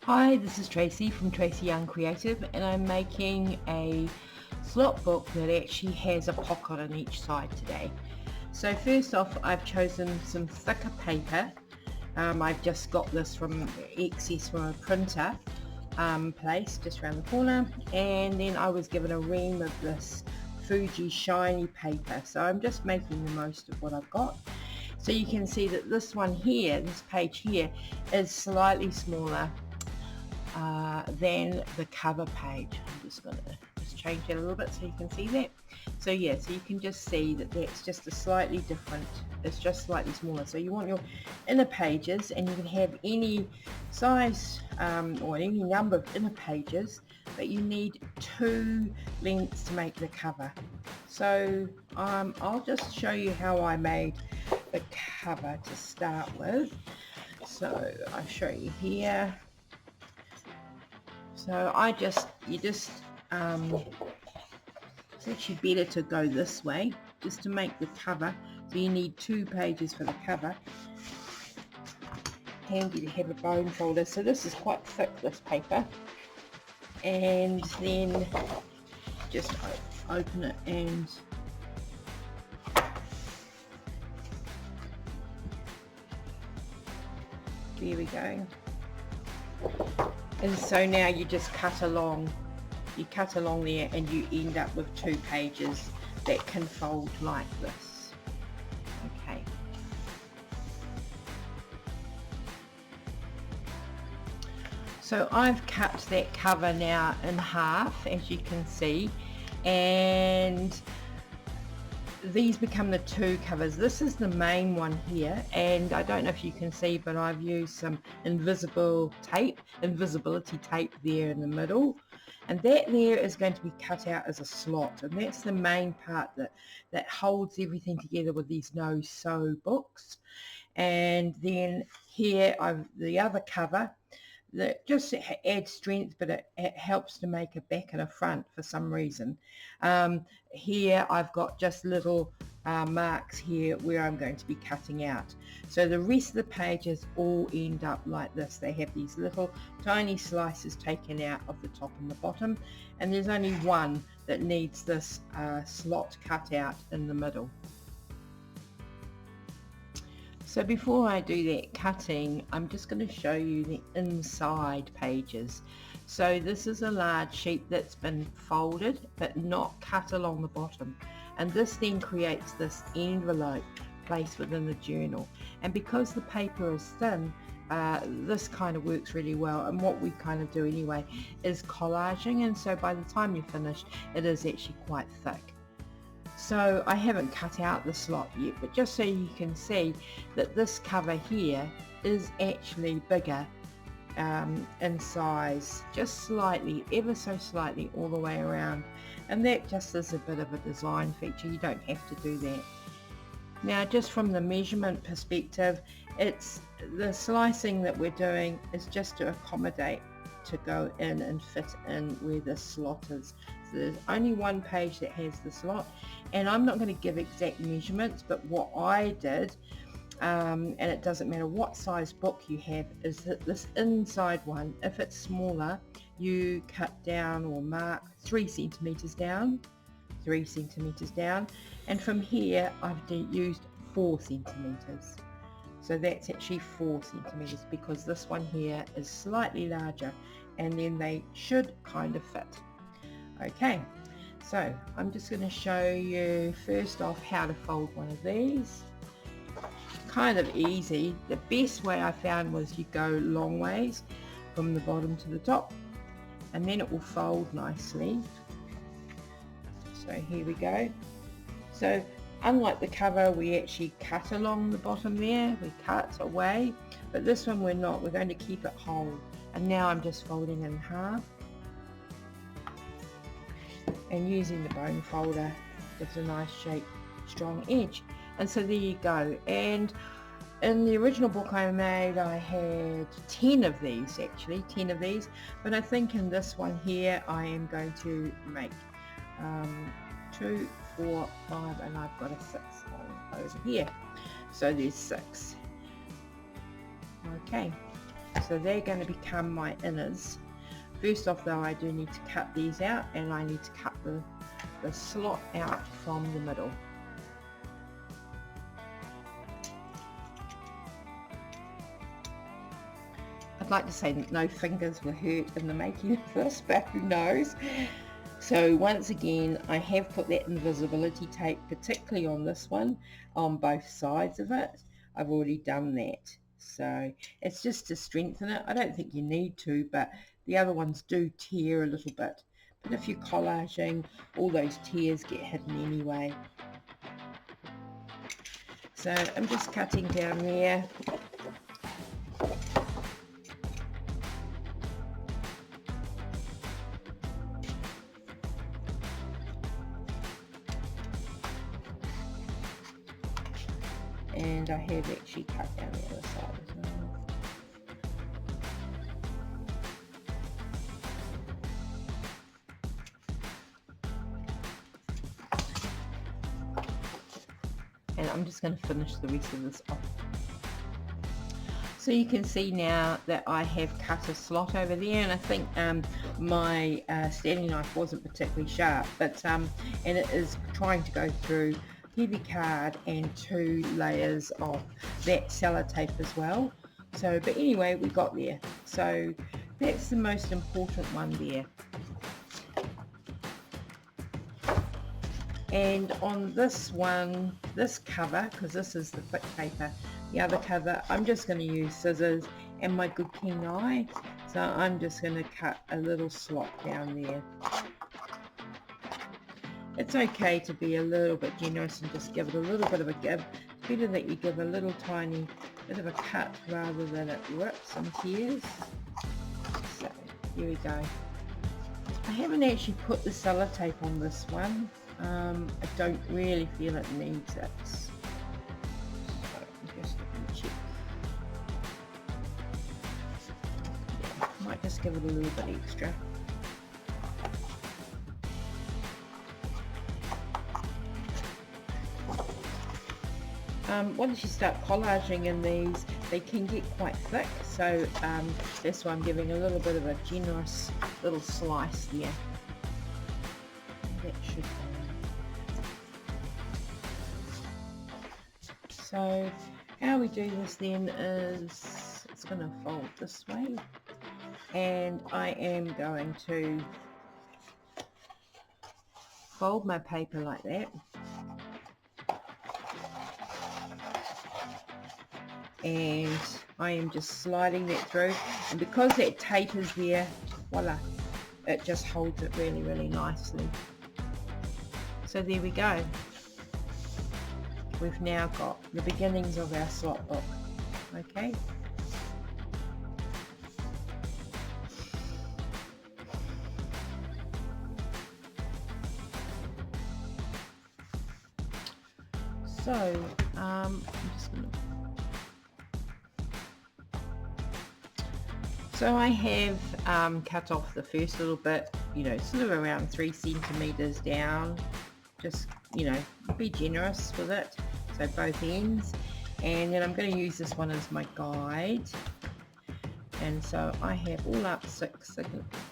Hi, this is Tracy from Tracy Young Creative, and I'm making a slot book that actually has a pocket on each side today. So first off, I've chosen some thicker paper. I've just got this from excess from a printer place just around the corner, and then I was given a ream of this Fuji shiny paper, so I'm just making the most of what I've got. So you can see that this one here, this page here, is slightly smaller than the cover page. I'm just going to change it a little bit so you can see that. So yeah, so you can just see that that's just a slightly different, it's just slightly smaller. So you want your inner pages, and you can have any size or any number of inner pages, but you need 2 lengths to make the cover. So I'll just show you how I made the cover to start with. So I'll show you here. So it's actually better to go this way just to make the cover. So you need 2 pages for the cover. Handy to have a bone folder. So this is quite thick, this paper, and then just open it, and there we go. And so now you just cut along there, and you end up with 2 pages that can fold like this. Okay. So I've cut that cover now in half, as you can see, and these become the 2 covers. This is the main one here, and I don't know if you can see, but I've used some invisibility tape there in the middle, and that there is going to be cut out as a slot, and that's the main part that holds everything together with these no sew books. And then here the other cover that just adds strength, but it helps to make a back and a front for some reason. Here I've got just little marks here where I'm going to be cutting out. So the rest of the pages all end up like this. They have these little tiny slices taken out of the top and the bottom, and there's only one that needs this slot cut out in the middle. So before I do that cutting, I'm just going to show you the inside pages. So this is a large sheet that's been folded but not cut along the bottom, and this then creates this envelope placed within the journal. And because the paper is thin, this kind of works really well, and what we kind of do anyway is collaging, and so by the time you're finished it is actually quite thick. So I haven't cut out the slot yet, but just so you can see that this cover here is actually bigger in size, just slightly, ever so slightly, all the way around, and that just is a bit of a design feature. You don't have to do that. Now, just from the measurement perspective, it's the slicing that we're doing is just to accommodate to go in and fit in where the slot is. So there's only one page that has the slot, and I'm not going to give exact measurements, but what I did, and it doesn't matter what size book you have, is that this inside one, if it's smaller, you cut down or mark 3 centimeters down, and from here I've used 4 centimeters. So that's actually 4 centimeters, because this one here is slightly larger, and then they should kind of fit. Okay, so I'm just going to show you first off how to fold one of these. Kind of easy. The best way I found was you go long ways from the bottom to the top, and then it will fold nicely. So here we go. So unlike the cover, we actually cut along the bottom there, we cut away, but this one we're not. We're going to keep it whole. And now I'm just folding in half, and using the bone folder gives a nice shape, strong edge. And so there you go. And in the original book I made, I had 10 of these, actually 10 of these, but I think in this one here I am going to make 2, 4, 5, and I've got a 6 over here. So there's 6. Okay, So they're going to become my inners. First off though, I do need to cut these out, and I need to cut the slot out from the middle. I'd like to say that no fingers were hurt in the making of this, but who knows. So once again, I have put that invisibility tape, particularly on this one, on both sides of it. I've already done that. So it's just to strengthen it. I don't think you need to, but the other ones do tear a little bit. But if you're collaging, all those tears get hidden anyway. So I'm just cutting down there. And I have actually cut down the other side as well. And I'm just going to finish the rest of this off. So you can see now that I have cut a slot over there, and I think my standing knife wasn't particularly sharp, but and it is trying to go through heavy card and 2 layers of that sellotape as well. So but anyway, we got there. So that's the most important one there. And on this one, this cover, because this is the thick paper, the other cover, I'm just going to use scissors and my good keen eye. So I'm just going to cut a little slot down there. It's okay to be a little bit generous and just give it a little bit of a give. It's better that you give a little tiny bit of a cut rather than it rips and tears. So here we go. I haven't actually put the sellotape on this one. I don't really feel it needs it. So I'm just going to check. Yeah, might just give it a little bit extra. Once you start collaging in these, they can get quite thick, so that's why I'm giving a little bit of a generous little slice there. That should go. So how we do this then is, it's going to fold this way, and I am going to fold my paper like that. And I am just sliding that through, and because that tape is there, voila, it just holds it really, really nicely. So there we go. We've now got the beginnings of our slot book. Okay. So I'm just going to. So I have cut off the first little bit, you know, sort of around 3 centimeters down. Just, you know, be generous with it. So both ends. And then I'm going to use this one as my guide. And so I have all up 6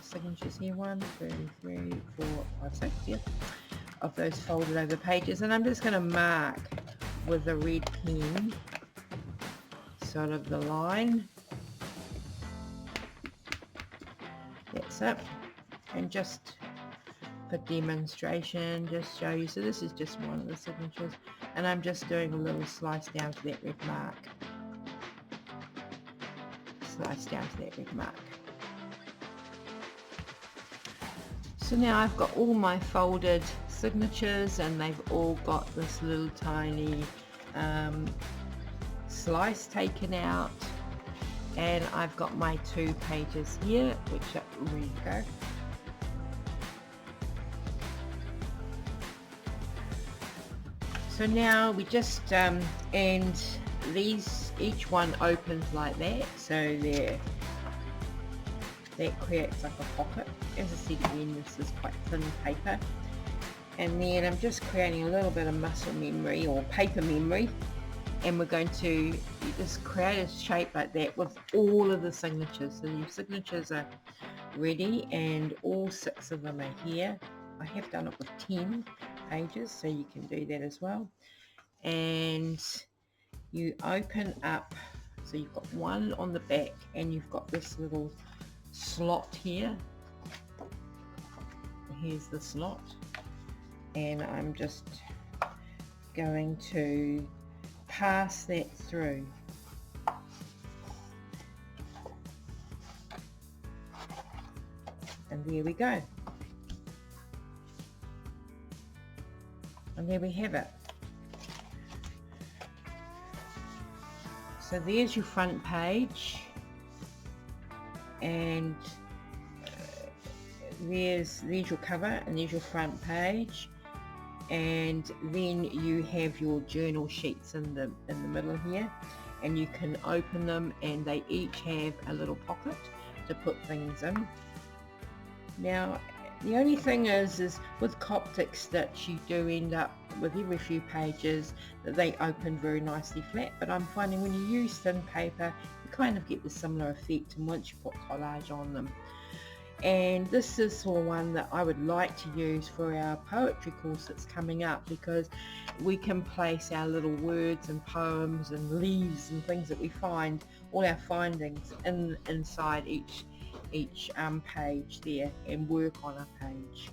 signatures here. 1, 2, 3, 4, 5, 6, yeah, of those folded over pages. And I'm just going to mark with a red pen sort of the line. That's it. And just for demonstration, just show you. So this is just one of the signatures, and I'm just doing a little slice down to that red mark. Slice down to that red mark. So now I've got all my folded signatures, and they've all got this little tiny slice taken out. And I've got my 2 pages here, which are ready to go. So now we just, and these, each one opens like that, so that creates like a pocket. As I said again, this is quite thin paper. And then I'm just creating a little bit of muscle memory or paper memory and we're going to just create a shape like that with all of the signatures. So your signatures are ready and all 6 of them are here. I have done it with 10 pages, so you can do that as well. And you open up, so you've got one on the back and you've got this little slot here. Here's the slot, and I'm just going to pass that through. And there we go. And there we have it. So there's your front page, and there's your cover, and there's your front page, and then you have your journal sheets in the middle here, and you can open them, and they each have a little pocket to put things in. Now the only thing is with Coptic stitch you do end up with every few pages that they open very nicely flat, but I'm finding when you use thin paper you kind of get the similar effect, and once you put collage on them. And this is the one that I would like to use for our poetry course that's coming up, because we can place our little words and poems and leaves and things that we find, all our findings inside each page there, and work on a page.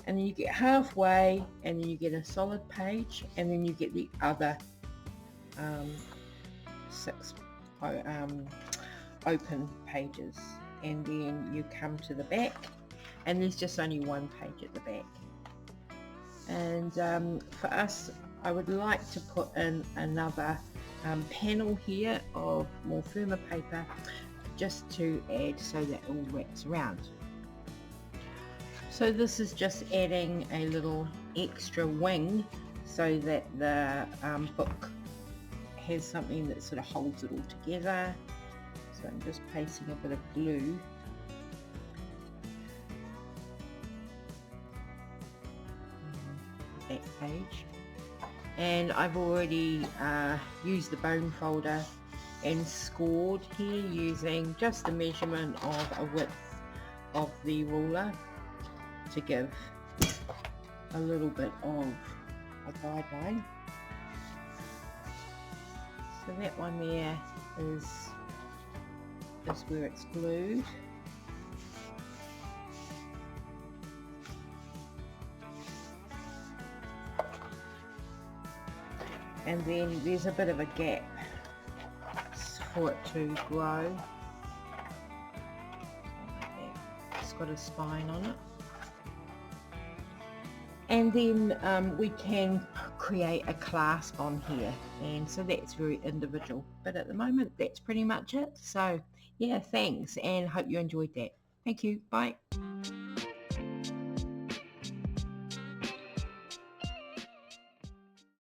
And then you get halfway, and then you get a solid page, and then you get the other 6 open pages, and then you come to the back, and there's just only one page at the back. And for us, I would like to put in another panel here of more firmer paper, just to add so that it all wraps around. So this is just adding a little extra wing so that the book has something that sort of holds it all together. So I'm just pasting a bit of glue. Back page. And I've already used the bone folder and scored here using just the measurement of a width of the ruler to give a little bit of a guideline. So that one there is where it's glued. And then there's a bit of a gap for it to grow. It's got a spine on it. And then we can create a clasp on here, and so that's very individual, but at the moment that's pretty much it. So yeah, thanks, and hope you enjoyed that. Thank you. Bye.